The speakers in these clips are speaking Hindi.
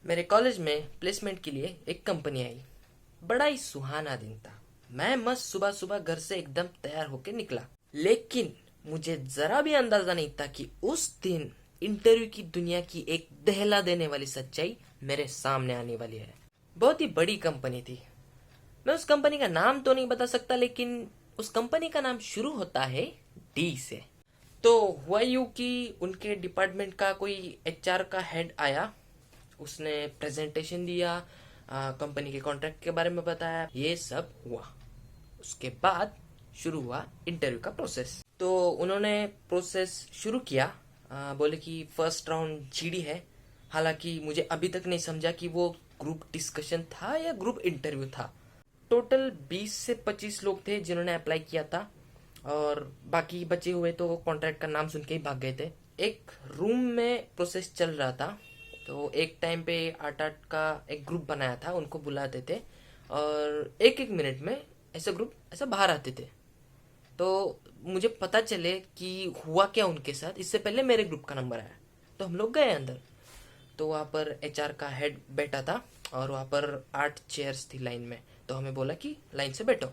मेरे कॉलेज में प्लेसमेंट के लिए एक कंपनी आई। बड़ा ही सुहाना दिन था। मैं मस्त सुबह सुबह घर से एकदम तैयार होकर निकला। लेकिन मुझे जरा भी अंदाजा नहीं था कि उस दिन इंटरव्यू की दुनिया की एक दहला देने वाली सच्चाई मेरे सामने आने वाली है। बहुत ही बड़ी कंपनी थी। मैं उस कंपनी का नाम तो नहीं बता सकता, लेकिन उस कंपनी का नाम शुरू होता है डी से। तो हुआ यूं कि उनके डिपार्टमेंट का कोई एचआर का हेड आया। उसने प्रेजेंटेशन दिया, कंपनी के कॉन्ट्रैक्ट के बारे में बताया, ये सब हुआ। उसके बाद शुरू हुआ इंटरव्यू का प्रोसेस। तो उन्होंने प्रोसेस शुरू किया। बोले कि फर्स्ट राउंड जीडी है। हालांकि मुझे अभी तक नहीं समझा कि वो ग्रुप डिस्कशन था या ग्रुप इंटरव्यू था। टोटल 20 से 25 लोग थे जिन्होंने अप्लाई किया था, और बाकी बचे हुए तो कॉन्ट्रैक्ट का नाम सुन के ही भाग गए थे। एक रूम में प्रोसेस चल रहा था। तो एक टाइम पे 8-8 का एक ग्रुप बनाया था, उनको बुलाते थे और एक एक मिनट में ऐसे ग्रुप ऐसा बाहर आते थे। तो मुझे पता चले कि हुआ क्या उनके साथ, इससे पहले मेरे ग्रुप का नंबर आया। तो हम लोग गए अंदर। तो वहाँ पर एचआर का हेड बैठा था और वहाँ पर 8 चेयर्स थी लाइन में। तो हमें बोला कि लाइन से बैठो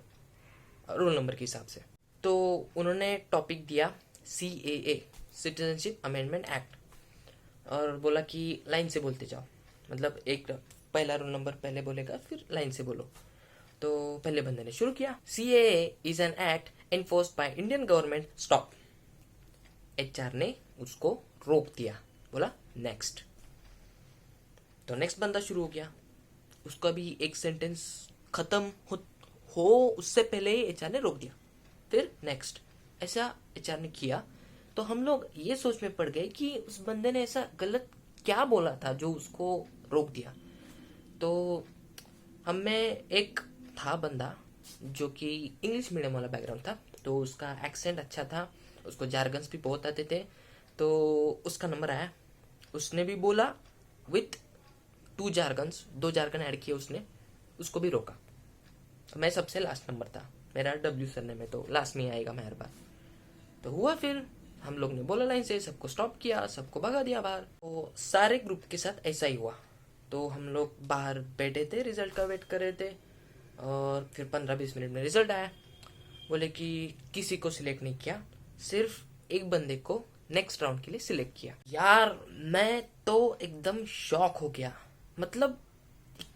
रोल नंबर के हिसाब से। तो उन्होंने टॉपिक दिया CAA, सिटीजनशिप अमेंडमेंट एक्ट, और बोला कि लाइन से बोलते जाओ। मतलब एक पहला रोल नंबर पहले बोलेगा, फिर लाइन से बोलो। तो पहले बंदे ने शुरू किया, CAA is an act enforced by Indian government, stop. HR ने उसको रोक दिया, बोला नेक्स्ट। तो नेक्स्ट बंदा शुरू हो गया। उसका भी एक सेंटेंस खत्म हो उससे पहले ही एचआर ने रोक दिया। फिर नेक्स्ट, ऐसा एचआर ने किया। तो हम लोग ये सोच में पड़ गए कि उस बंदे ने ऐसा गलत क्या बोला था जो उसको रोक दिया। तो हम में एक था बंदा जो कि इंग्लिश मीडियम वाला बैकग्राउंड था, तो उसका एक्सेंट अच्छा था, उसको जार्गन्स भी बहुत आते थे। तो उसका नंबर आया। उसने भी बोला विथ 2 जार्गन्स, 2 जार्गन ऐड किए उसने, उसको भी रोका। मैं सबसे लास्ट नंबर था, मेरा डब्ल्यू सरनेम में, तो लास्ट में ही आएगा मैं हर बार। तो हुआ फिर हम लोग ने बोला लाइन से, सबको स्टॉप किया, सबको भगा दिया बाहर। तो सारे ग्रुप के साथ ऐसा ही हुआ। तो हम लोग बाहर बैठे थे, रिजल्ट का वेट कर रहे थे। और फिर 15-20 मिनट में रिजल्ट आया। बोले कि किसी को सिलेक्ट नहीं किया, सिर्फ एक बंदे को नेक्स्ट राउंड के लिए सिलेक्ट किया। यार मैं तो एकदम शॉक हो गया। मतलब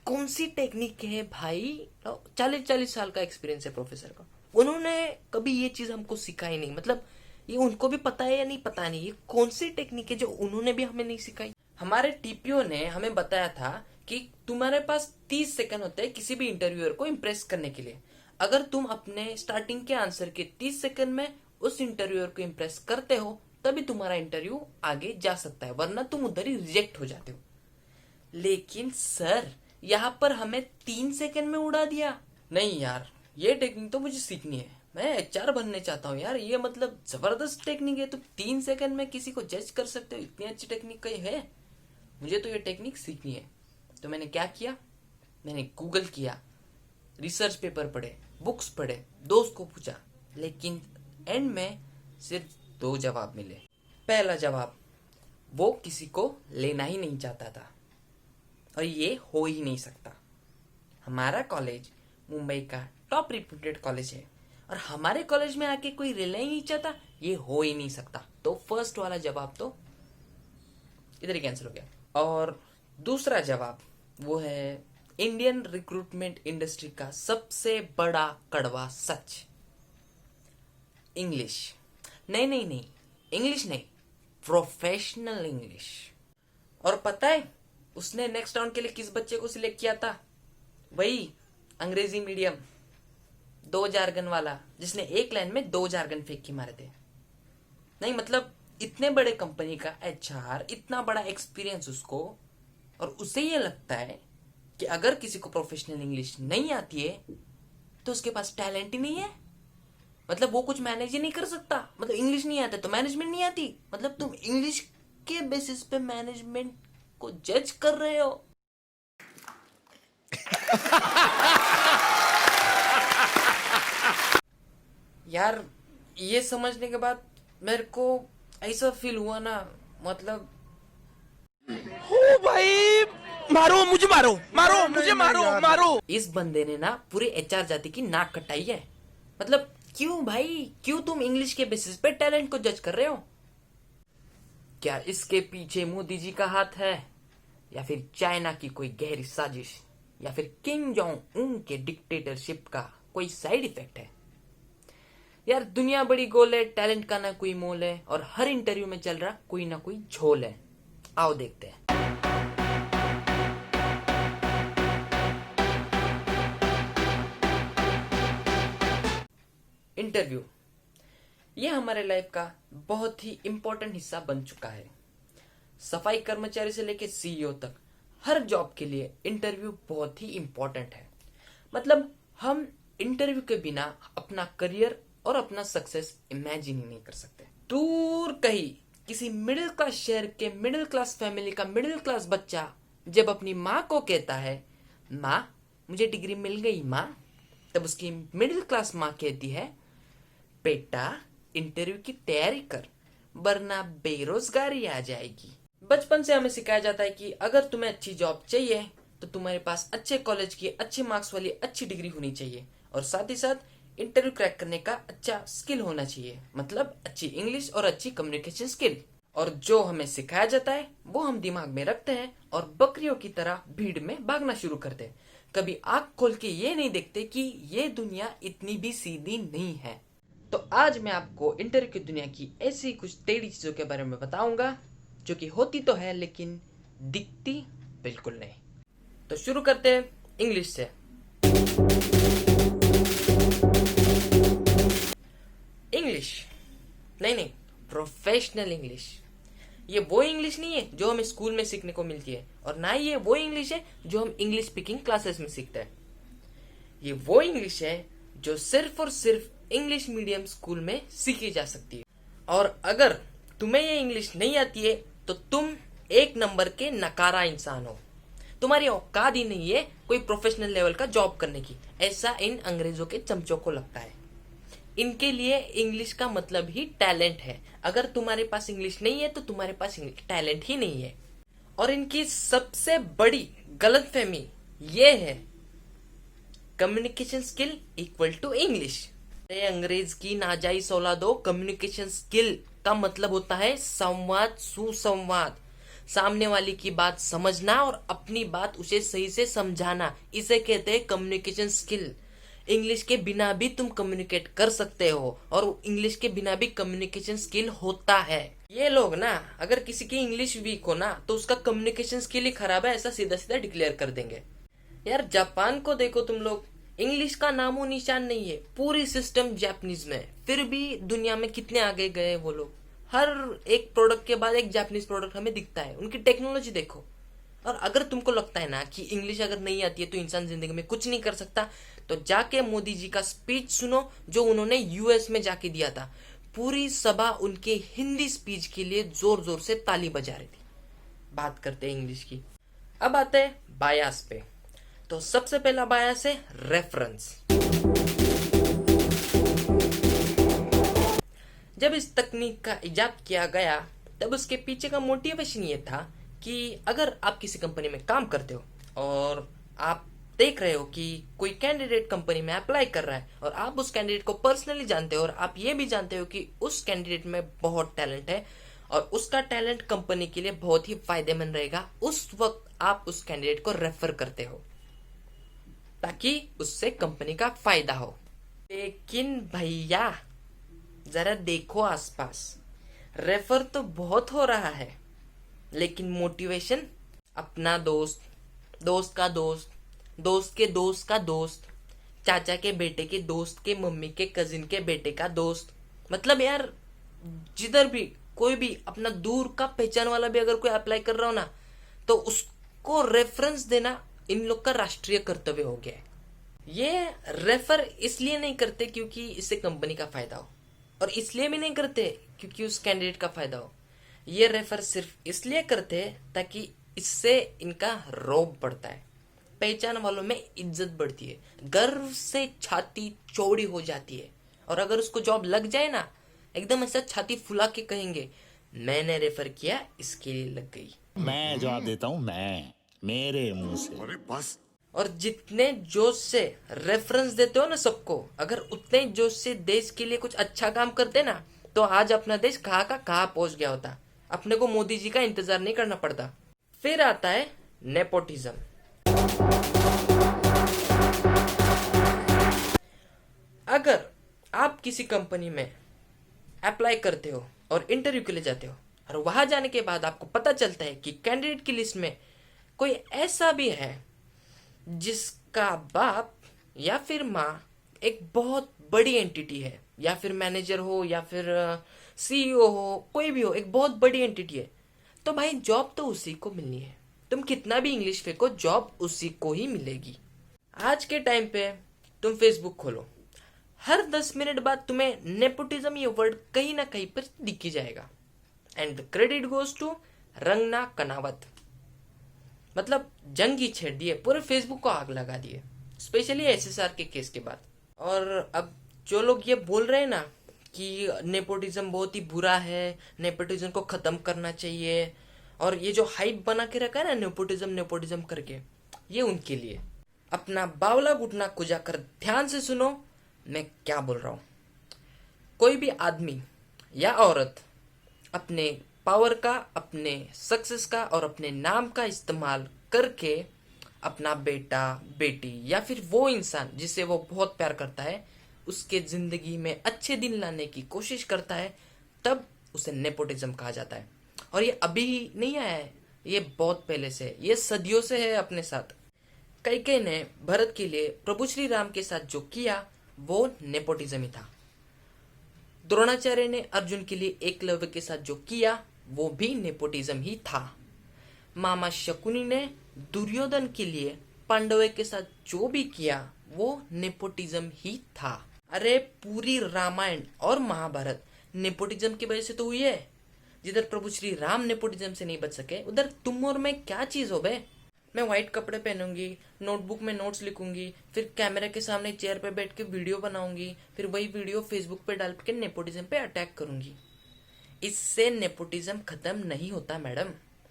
कौन सी टेक्निक है भाई। 40-40 साल का एक्सपीरियंस है प्रोफेसर का, उन्होंने कभी ये चीज हमको सिखाई नहीं। मतलब ये उनको भी पता है या नहीं पता नहीं, ये कौन सी टेक्निक है जो उन्होंने भी हमें नहीं सिखाई। हमारे टीपीओ ने हमें बताया था कि तुम्हारे पास 30 सेकंड होते हैं किसी भी इंटरव्यूअर को इम्प्रेस करने के लिए। अगर तुम अपने स्टार्टिंग के आंसर के 30 सेकंड में उस इंटरव्यूअर को इम्प्रेस करते हो, तभी तुम्हारा इंटरव्यू आगे जा सकता है, वरना तुम उधर ही रिजेक्ट हो जाते हो। लेकिन सर यहाँ पर हमें 3 सेकंड में उड़ा दिया। नहीं यार, ये टेक्निक तो मुझे सीखनी है। मैं एचआर बनने चाहता हूँ यार, ये मतलब जबरदस्त टेक्निक है। तुम 3 सेकंड में किसी को जज कर सकते हो, इतनी अच्छी टेक्निक कहीं है? मुझे तो ये टेक्निक सीखनी है। तो मैंने क्या किया, मैंने गूगल किया, रिसर्च पेपर पढ़े, बुक्स पढ़े, दोस्त को पूछा। लेकिन एंड में सिर्फ 2 जवाब मिले। पहला जवाब, वो किसी को लेना ही नहीं चाहता था, और ये हो ही नहीं सकता। हमारा कॉलेज मुंबई का टॉप रिप्यूटेड कॉलेज है, और हमारे कॉलेज में आके कोई लेना ही नहीं चाहता, ये हो ही नहीं सकता। तो फर्स्ट वाला जवाब तो इधर ही कैंसिल हो गया। और दूसरा जवाब वो है इंडियन रिक्रूटमेंट इंडस्ट्री का सबसे बड़ा कड़वा सच, इंग्लिश। नहीं नहीं नहीं, इंग्लिश नहीं, प्रोफेशनल इंग्लिश। और पता है उसने नेक्स्ट राउंड के लिए किस बच्चे को सिलेक्ट किया था? वही अंग्रेजी मीडियम 2 जार्गन वाला, जिसने एक लाइन में 2 जार्गन फेंक के मारे थे। नहीं मतलब इतने बड़े कंपनी का एचआर, इतना बड़ा एक्सपीरियंस उसको, और उसे ये लगता है कि अगर किसी को प्रोफेशनल इंग्लिश नहीं आती है तो उसके पास टैलेंट ही नहीं है। मतलब वो कुछ मैनेज ही नहीं कर सकता। मतलब इंग्लिश नहीं आता तो मैनेजमेंट नहीं आती। मतलब तुम इंग्लिश के बेसिस पे मैनेजमेंट को जज कर रहे हो। यार ये समझने के बाद मेरे को ऐसा फील हुआ ना, मतलब ओ भाई मारो मुझे, मारो मारो मुझे, मारो मारो। इस बंदे ने ना पूरे एचआर जाति की नाक कटाई है। मतलब क्यों भाई, क्यों तुम इंग्लिश के बेसिस पे टैलेंट को जज कर रहे हो? क्या इसके पीछे मोदी जी का हाथ है, या फिर चाइना की कोई गहरी साजिश, या फिर किम जोंग उन के डिक्टेटरशिप का कोई साइड इफेक्ट है? यार दुनिया बड़ी गोल है, टैलेंट का ना कोई मोल है, और हर इंटरव्यू में चल रहा कोई ना कोई झोल है। आओ देखते हैं। इंटरव्यू ये हमारे लाइफ का बहुत ही इंपॉर्टेंट हिस्सा बन चुका है। सफाई कर्मचारी से लेकर सीईओ तक हर जॉब के लिए इंटरव्यू बहुत ही इंपॉर्टेंट है। मतलब हम इंटरव्यू के बिना अपना करियर और अपना सक्सेस इमेजिन ही नहीं कर सकते। दूर कहीं किसी मिडिल क्लास शहर के मिडिल क्लास फैमिली का मिडिल क्लास बच्चा जब अपनी माँ को कहता है, माँ मुझे डिग्री मिल गई माँ, तब उसकी मिडिल क्लास माँ कहती है, बेटा इंटरव्यू की तैयारी कर वरना बेरोजगारी आ जाएगी। बचपन से हमें सिखाया जाता है कि अगर तुम्हें अच्छी जॉब चाहिए तो तुम्हारे पास अच्छे कॉलेज की अच्छे मार्क्स वाली अच्छी डिग्री होनी चाहिए, और साथ ही साथ इंटरव्यू क्रैक करने का अच्छा स्किल होना चाहिए, मतलब अच्छी इंग्लिश और अच्छी कम्युनिकेशन स्किल। और जो हमें सिखाया जाता है वो हम दिमाग में रखते हैं और बकरियों की तरह भीड़ में भागना शुरू करते हैं। कभी आंख खोल के ये नहीं देखते कि ये दुनिया इतनी भी सीधी नहीं है। तो आज मैं आपको इंटरव्यू की दुनिया की ऐसी कुछ टेढ़ी चीजों के बारे में बताऊंगा जो कि होती तो है लेकिन दिखती बिल्कुल नहीं। तो शुरू करते हैं इंग्लिश से। इंग्लिश नहीं, प्रोफेशनल इंग्लिश। ये वो इंग्लिश नहीं है जो हमें स्कूल में सीखने को मिलती है, और ना ही ये वो इंग्लिश है जो हम इंग्लिश स्पीकिंग क्लासेस में सीखते हैं। ये वो इंग्लिश है जो सिर्फ और सिर्फ इंग्लिश मीडियम स्कूल में सीखी जा सकती है। और अगर तुम्हें ये इंग्लिश नहीं आती है तो तुम एक नंबर के नकारा इंसान हो। तुम्हारी औकात ही नहीं है कोई प्रोफेशनल लेवल का जॉब करने की, ऐसा इन अंग्रेजों के चमचों को लगता है। इनके लिए इंग्लिश का मतलब ही टैलेंट है। अगर तुम्हारे पास इंग्लिश नहीं है तो तुम्हारे पास टैलेंट ही नहीं है। और इनकी सबसे बड़ी गलतफहमी ये है, communication skill equal to English. अंग्रेज की नाजायज औलादो, कम्युनिकेशन स्किल का मतलब होता है संवाद, सुसंवाद, सामने वाले की बात समझना और अपनी बात उसे सही से समझाना, इसे कहते हैं कम्युनिकेशन स्किल। इंग्लिश के बिना भी तुम कम्युनिकेट कर सकते हो, और इंग्लिश के बिना भी कम्युनिकेशन स्किल होता है। ये लोग ना अगर किसी की इंग्लिश वीक हो ना तो उसका कम्युनिकेशन स्किल ही खराब है, ऐसा सीधा सीधा डिक्लेयर कर देंगे। यार जापान को देखो तुम लोग, इंग्लिश का नामो निशान नहीं है, पूरी सिस्टम जापानीज में, फिर भी दुनिया में कितने आगे गए वो लोग। हर एक प्रोडक्ट के बाद एक जापानीज प्रोडक्ट हमें दिखता है। उनकी टेक्नोलॉजी देखो। और अगर तुमको लगता है ना कि इंग्लिश अगर नहीं आती है तो इंसान जिंदगी में कुछ नहीं कर सकता, तो जाके मोदी जी का स्पीच सुनो जो उन्होंने यूएस में जाके दिया था। पूरी सभा उनके हिंदी स्पीच के लिए जोर जोर से ताली बजा रही थी। बात करते हैं इंग्लिश की। अब आते हैं बायास पे। तो सबसे पहला बायास है रेफरेंस। जब इस तकनीक का इजाद किया गया तब उसके पीछे का मोटिवेशन ये था कि अगर आप किसी कंपनी में काम करते हो और आप देख रहे हो कि कोई कैंडिडेट कंपनी में अप्लाई कर रहा है और आप उस कैंडिडेट को पर्सनली जानते हो और आप ये भी जानते हो कि उस कैंडिडेट में बहुत टैलेंट है और उसका टैलेंट कंपनी के लिए बहुत ही फायदेमंद रहेगा, उस वक्त आप उस कैंडिडेट को रेफर करते हो ताकि उससे कंपनी का फायदा हो। लेकिन भैया जरा देखो आसपास, रेफर तो बहुत हो रहा है लेकिन मोटिवेशन अपना दोस्त, दोस्त का दोस्त, दोस्त के दोस्त का दोस्त, चाचा के बेटे के दोस्त के मम्मी के कजिन के बेटे का दोस्त। मतलब यार जिधर भी कोई भी अपना दूर का पहचान वाला भी अगर कोई अप्लाई कर रहा हो ना तो उसको रेफरेंस देना इन लोग का राष्ट्रीय कर्तव्य हो गया है। ये रेफर इसलिए नहीं करते क्योंकि इससे कंपनी का फायदा हो, और इसलिए भी नहीं करते क्योंकि उस कैंडिडेट का फायदा हो। ये रेफर सिर्फ इसलिए करते हैं ताकि इससे इनका रौब बढ़ता है, पहचान वालों में इज्जत बढ़ती है, गर्व से छाती चौड़ी हो जाती है, और अगर उसको जॉब लग जाए ना एकदम ऐसा छाती फुला के कहेंगे मैंने रेफर किया इसके लिए लग गई। मैं जवाब देता हूँ, मेरे मुंह से। अरे बस। और जितने जोश से रेफरेंस देते हो ना सबको, अगर उतने ही जोश से देश के लिए कुछ अच्छा काम करते ना, तो आज अपना देश कहाँ का कहाँ पहुंच गया होता। अपने को मोदी जी का इंतजार नहीं करना पड़ता। फिर आता है नेपोटिज्म। अगर आप किसी कंपनी में अप्लाई करते हो और इंटरव्यू के लिए जाते हो, और वहां जाने के बाद आपको पता चलता है कि कैंडिडेट की लिस्ट में कोई ऐसा भी है जिसका बाप या फिर माँ एक बहुत बड़ी एंटिटी है, या फिर मैनेजर हो या फिर सीईओ हो, कोई भी हो, एक बहुत बड़ी एंटिटी है, तो भाई जॉब तो उसी को मिलनी है। तुम कितना भी इंग्लिश फेंको, जॉब उसी को ही मिलेगी। आज के टाइम पे तुम फेसबुक खोलो, हर 10 मिनट बाद तुम्हें नेपोटिज्म ये वर्ड कहीं ना कहीं पर दिख ही जाएगा। And the credit goes to रंगना कनावत। मतलब जंग ही छेड़ दिए, पूरे फेसबुक को आग लगा दिए, स्पेशली एसएसआर के केस के बाद। और अब जो लोग ये बोल रहे हैं ना कि नेपोटिज्म बहुत ही बुरा है, नेपोटिज्म को खत्म करना चाहिए, और ये जो हाइप बना के रखा है ना नेपोटिज्म नेपोटिज्म करके, ये उनके लिए। अपना बावला घुटना कुजा कर ध्यान से सुनो मैं क्या बोल रहा हूं। कोई भी आदमी या औरत अपने पावर का, अपने सक्सेस का और अपने नाम का इस्तेमाल करके अपना बेटा बेटी या फिर वो इंसान जिसे वो बहुत प्यार करता है उसके जिंदगी में अच्छे दिन लाने की कोशिश करता है, तब उसे नेपोटिज्म कहा जाता है। और ये अभी नहीं आया है, ये बहुत पहले से है, ये सदियों से है अपने साथ। कैकेयी ने भरत के लिए प्रभु श्री राम के साथ जो किया वो नेपोटिज्म ही था। द्रोणाचार्य ने अर्जुन के लिए एकलव्य के साथ जो किया वो भी नेपोटिज्म ही था। मामा शकुनी ने दुर्योधन के लिए पांडवों के साथ जो भी किया वो नेपोटिज्म ही था। अरे पूरी रामायण और महाभारत नेपोटिज्म की वजह से तो हुई है। जिधर प्रभु श्री राम नेपोटिज्म से नहीं बच सके, उधर तुम और मैं क्या चीज हो बे। मैं व्हाइट कपड़े पहनूंगी, नोटबुक में नोट्स लिखूंगी, फिर कैमरे के सामने चेयर पे बैठ के वीडियो बनाऊंगी, फिर वही वीडियो फेसबुक पे डाल के नेपोटिज्म पे अटैक करूंगी। इससे नेपोटिज्म खत्म नहीं होता मैडम।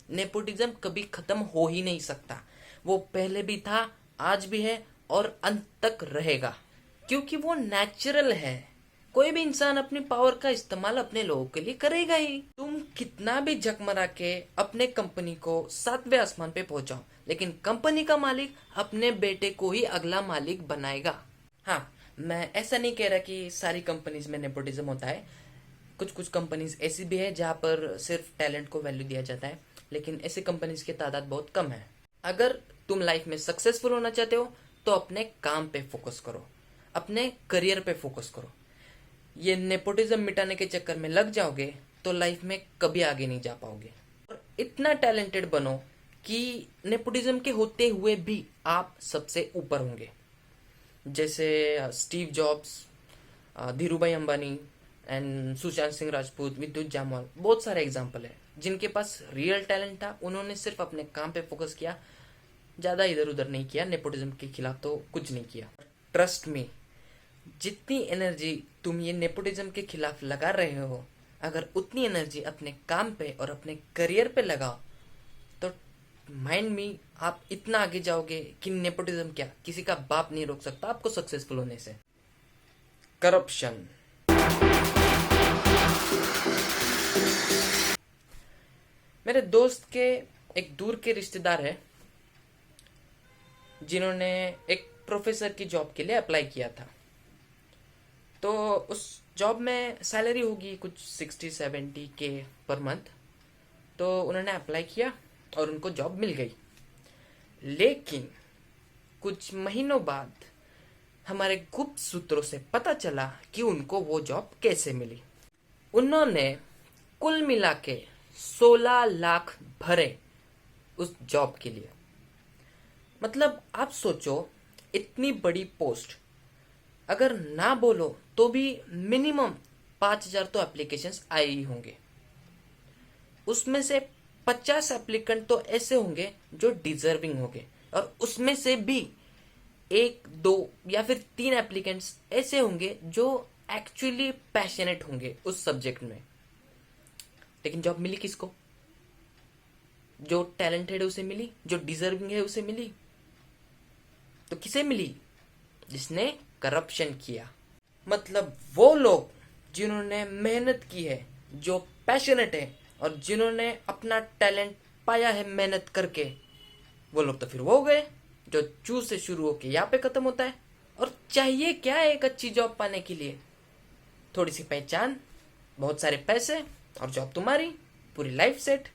नेपोटिज्म कभी खत्म हो ही नहीं सकता। वो पहले भी था, आज भी है और अंत तक रहेगा, क्योंकि वो नेचुरल है। कोई भी इंसान अपनी पावर का इस्तेमाल अपने लोगों के लिए करेगा ही। तुम कितना भी झकमरा के अपने कंपनी को 7वें आसमान पे पहुंचाओ, लेकिन कंपनी का मालिक अपने बेटे को ही अगला मालिक बनाएगा। हाँ, मैं ऐसा नहीं कह रहा कि सारी कंपनीज में नेपोटिज्म होता है। कुछ कुछ कंपनीज ऐसी भी है जहाँ पर सिर्फ टैलेंट को वैल्यू दिया जाता है, लेकिन ऐसी कंपनीज की तादाद बहुत कम है। अगर तुम लाइफ में सक्सेसफुल होना चाहते हो तो अपने काम पे फोकस करो, अपने करियर पे फोकस करो। ये नेपोटिज्म मिटाने के चक्कर में लग जाओगे तो लाइफ में कभी आगे नहीं जा पाओगे। और इतना टैलेंटेड बनो कि नेपोटिज्म के होते हुए भी आप सबसे ऊपर होंगे। जैसे Steve jobs, Dhirubhai Ambani and Sushant Singh Rajput, विद्युत जामवाल, बहुत सारे एग्जाम्पल है जिनके पास रियल टैलेंट था। उन्होंने सिर्फ अपने काम पे फोकस किया, ज्यादा इधर उधर नहीं किया, नेपोटिज्म के खिलाफ तो कुछ नहीं किया। ट्रस्ट मी, जितनी एनर्जी तुम ये नेपोटिज्म के खिलाफ लगा रहे हो, अगर उतनी एनर्जी अपने काम पे और अपने करियर पे लगाओ तो माइंड में आप इतना आगे जाओगे कि नेपोटिज्म क्या, किसी का बाप नहीं रोक सकता आपको सक्सेसफुल होने से। करप्शन। मेरे दोस्त के एक दूर के रिश्तेदार है जिन्होंने एक प्रोफेसर की जॉब के लिए अप्लाई किया था। तो उस जॉब में सैलरी होगी कुछ 60-70 के पर मंथ। तो उन्होंने अप्लाई किया और उनको जॉब मिल गई। लेकिन कुछ महीनों बाद हमारे गुप्त सूत्रों से पता चला कि उनको वो जॉब कैसे मिली। उन्होंने कुल मिला के 16 लाख भरे उस जॉब के लिए। मतलब आप सोचो, इतनी बड़ी पोस्ट, अगर ना बोलो तो भी मिनिमम 5,000 तो एप्लीकेशंस आए ही होंगे। उसमें से 50 एप्लीकेंट तो ऐसे होंगे जो डिजर्विंग होंगे, और उसमें से भी 1, 2 या फिर 3 एप्लीकेंट्स ऐसे होंगे जो एक्चुअली पैशनेट होंगे उस सब्जेक्ट में। लेकिन जॉब मिली किसको? जो टैलेंटेड है उसे मिली, जो डिजर्विंग है उसे मिली। तो किसे मिली? जिसने करप्शन किया। मतलब वो लोग जिन्होंने मेहनत की है, जो पैशनेट है और जिन्होंने अपना टैलेंट पाया है मेहनत करके, वो लोग तो फिर वो हो गए जो चू से शुरू होके यहाँ पे खत्म होता है। और चाहिए क्या है एक अच्छी जॉब पाने के लिए? थोड़ी सी पहचान, बहुत सारे पैसे और जॉब तुम्हारी, पूरी लाइफ सेट।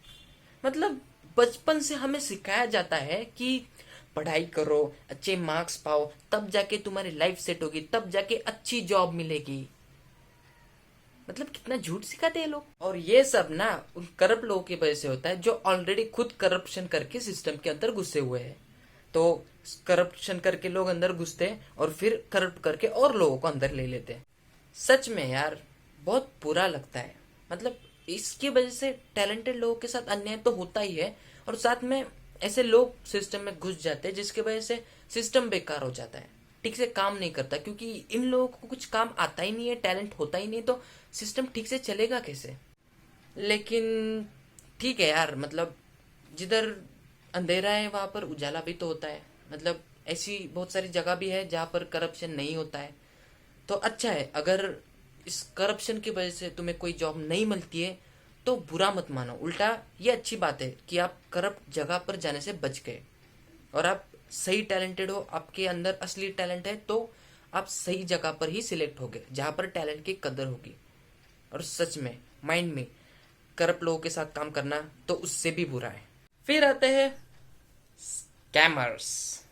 मतलब बचपन से हमें सिखाया जाता है कि पढ़ाई करो, अच्छे मार्क्स पाओ, तब जाके तुम्हारी लाइफ सेट होगी, तब जाके अच्छी जॉब मिलेगी। मतलब कितना झूठ सिखाते हैं लोग। और ये सब ना उन करप्ट लोगों की वजह से होता है जो ऑलरेडी खुद करप्शन करके सिस्टम के अंदर घुसे हुए हैं। तो करप्शन करके लोग अंदर घुसते हैं और फिर करप्ट करके और लोगों को अंदर ले लेते हैं। सच में यार बहुत बुरा लगता है। मतलब इसकी वजह से टैलेंटेड लोगों के साथ अन्याय तो होता ही है, और साथ में ऐसे लोग सिस्टम में घुस जाते हैं जिसकी वजह से सिस्टम बेकार हो जाता है, ठीक से काम नहीं करता, क्योंकि इन लोगों को कुछ काम आता ही नहीं है, टैलेंट होता ही नहीं, तो सिस्टम ठीक से चलेगा कैसे? लेकिन ठीक है यार, मतलब जिधर अंधेरा है वहां पर उजाला भी तो होता है। मतलब ऐसी बहुत सारी जगह भी है जहाँ पर करप्शन नहीं होता है। तो अच्छा है, अगर इस करप्शन की वजह से तुम्हें कोई जॉब नहीं मिलती है तो बुरा मत मानो, उल्टा ये अच्छी बात है कि आप करप्ट जगह पर जाने से बच गए और आप सही टैलेंटेड हो, आपके अंदर असली टैलेंट है, तो आप सही जगह पर ही सिलेक्ट होगे जहां पर टैलेंट की कदर होगी। और सच में माइंड में करप्ट लोगों के साथ काम करना तो उससे भी बुरा है। फिर आते हैं स्कैमर्स।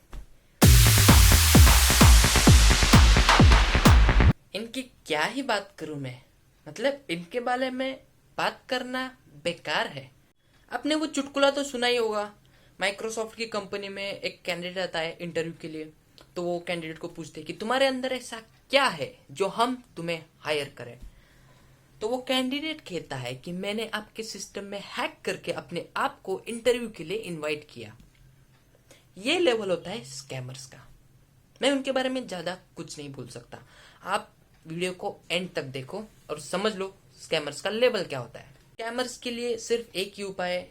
इनकी क्या ही बात करूं मैं, मतलब इनके बारे में बात करना बेकार है। आपने वो चुटकुला तो सुना ही होगा, माइक्रोसॉफ्ट की कंपनी में एक कैंडिडेट आता है इंटरव्यू के लिए, तो वो कैंडिडेट को पूछते हैं कि तुम्हारे अंदर ऐसा क्या है जो हम तुम्हें हायर करें। तो वो कैंडिडेट कहता है कि मैंने आपके सिस्टम में हैक करके अपने आप को इंटरव्यू के लिए इनवाइट किया। ये लेवल होता है स्कैमर्स का। मैं उनके बारे में ज्यादा कुछ नहीं बोल सकता, आप वीडियो को एंड तक देखो और समझ लो स्कैमर्स का लेवल क्या होता है। स्कैमर्स के लिए सिर्फ एक ही उपाय है,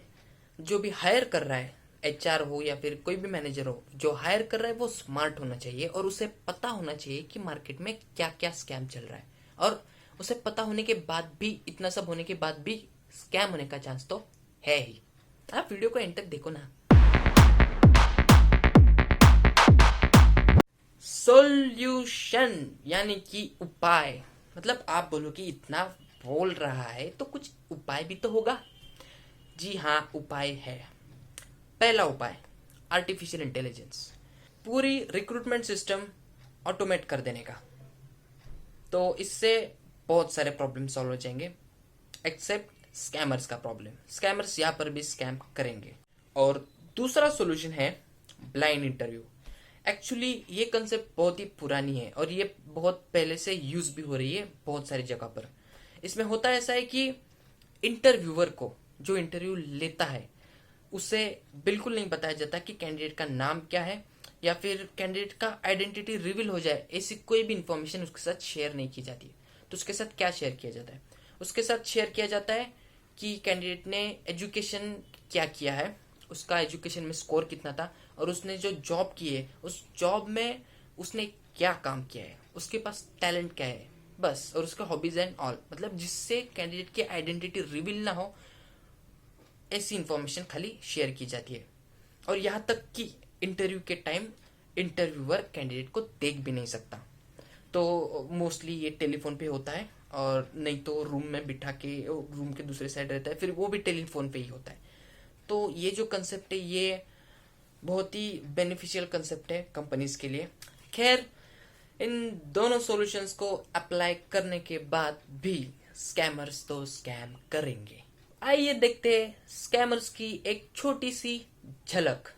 जो भी हायर कर रहा है, एचआर हो या फिर कोई भी मैनेजर हो, जो हायर कर रहा है वो स्मार्ट होना चाहिए और उसे पता होना चाहिए कि मार्केट में क्या क्या स्कैम चल रहा है। और उसे पता होने के बाद भी, इतना सब होने के बाद भी स्कैम होने का चांस तो है ही। आप वीडियो को एंड तक देखो ना। सॉल्यूशन यानी कि उपाय, मतलब आप बोलो कि इतना बोल रहा है तो कुछ उपाय भी तो होगा। जी हाँ, उपाय है। पहला उपाय, आर्टिफिशियल इंटेलिजेंस, पूरी रिक्रूटमेंट सिस्टम ऑटोमेट कर देने का। तो इससे बहुत सारे प्रॉब्लम सॉल्व हो जाएंगे, एक्सेप्ट स्कैमर्स का प्रॉब्लम। स्कैमर्स यहाँ पर भी स्कैम करेंगे। और दूसरा सॉल्यूशन है ब्लाइंड इंटरव्यू। एक्चुअली ये कंसेप्ट बहुत ही पुरानी है और ये बहुत पहले से यूज भी हो रही है बहुत सारी जगह पर। इसमें होता ऐसा है कि इंटरव्यूअर को, जो इंटरव्यू लेता है, उसे बिल्कुल नहीं बताया जाता कि कैंडिडेट का नाम क्या है या फिर कैंडिडेट का आइडेंटिटी रिवील हो जाए, ऐसी कोई भी इंफॉर्मेशन उसके साथ शेयर नहीं की जाती है। तो उसके साथ क्या शेयर किया जाता है? उसके साथ शेयर किया जाता है कि कैंडिडेट ने एजुकेशन क्या किया है, उसका एजुकेशन में स्कोर कितना था, और उसने जो जॉब की है उस जॉब में उसने क्या काम किया है, उसके पास टैलेंट क्या है, बस। और उसका हॉबीज एंड ऑल, मतलब जिससे कैंडिडेट की आइडेंटिटी रिवील ना हो, ऐसी इंफॉर्मेशन खाली शेयर की जाती है। और यहाँ तक कि इंटरव्यू के टाइम इंटरव्यूअर कैंडिडेट को देख भी नहीं सकता। तो मोस्टली ये टेलीफोन पे होता है, और नहीं तो रूम में बिठा के, रूम के दूसरे साइड रहता है, फिर वो भी टेलीफोन पे ही होता है। तो ये जो कंसेप्ट है ये बहुत ही बेनिफिशियल कंसेप्ट है कंपनीज के लिए। खैर, इन दोनों सॉल्यूशंस को अप्लाई करने के बाद भी स्कैमर्स तो स्कैम करेंगे। आइए देखते हैं स्कैमर्स की एक छोटी सी झलक।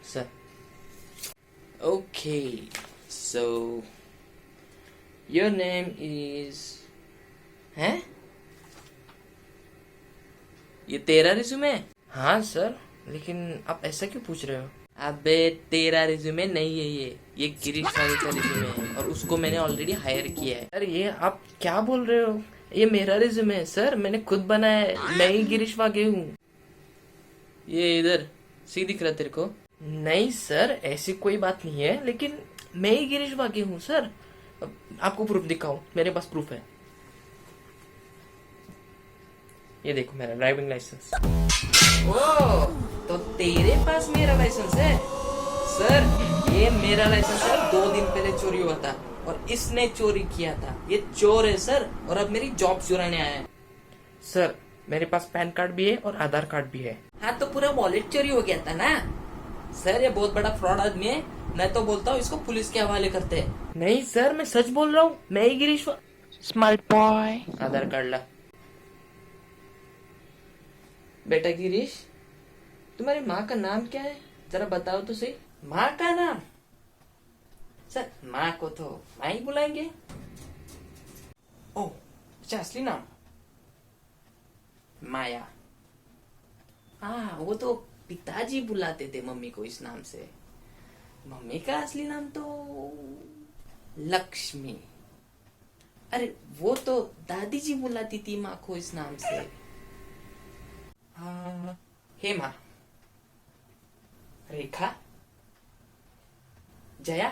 Sir, okay, so your name is, हैं? ये तेरा रिज्यूमे है? हाँ सर, लेकिन आप ऐसा क्यों पूछ रहे हो? अबे तेरा रिज्यूमे नहीं है ये गिरीश रानी का रिज्यूमे है और उसको मैंने ऑलरेडी हायर किया है। अरे ये आप क्या बोल रहे हो? ये मेरा रिज्यूमे है सर, मैंने खुद बनाया है, मैं ही गिरीश वागे हूँ। ये इधर सी दिख रहा तेरे को? नहीं सर, ऐसी कोई बात नहीं है, लेकिन मैं ही गिरीश वागे हूँ सर। अब आपको प्रूफ दिखाऊं? मेरे पास प्रूफ है, ये देखो मेरा ड्राइविंग लाइसेंस। ओ, तो तेरे पास मेरा लाइसेंस है? सर ये मेरा लाइसेंस है, 2 दिन पहले चोरी हुआ था और इसने चोरी किया था। ये चोर है सर, और अब मेरी जॉब चुराने आया है। सर मेरे पास पैन कार्ड भी है और आधार कार्ड भी है। हाँ तो पूरा वॉलेट चोरी हो गया था ना सर, ये बहुत बड़ा फ्रॉड आदमी है, मैं तो बोलता हूँ इसको पुलिस के हवाले करते हैं। नहीं सर, मैं सच बोल रहा हूँ, मैं ही गिरीश Smart boy. आधार कार्ड ला। बेटा गिरीश, तुम्हारी माँ का नाम क्या है, जरा बताओ तो सही। माँ का नाम? सर माँ को तो माँ ही बुलाएंगे। ओह अच्छा, असली नाम? माया। हाँ, वो तो पिताजी बुलाते थे मम्मी को इस नाम से। मम्मी का असली नाम तो लक्ष्मी। अरे वो तो दादी जी बुलाती थी माँ को इस नाम से। हाँ, हेमा, रेखा, जया,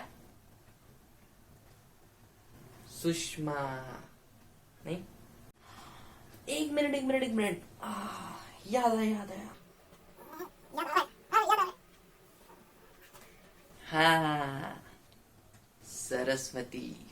सुषमा। नहीं, एक मिनट एक मिनट एक मिनट, याद आया याद आया। हाँ, सरस्वती।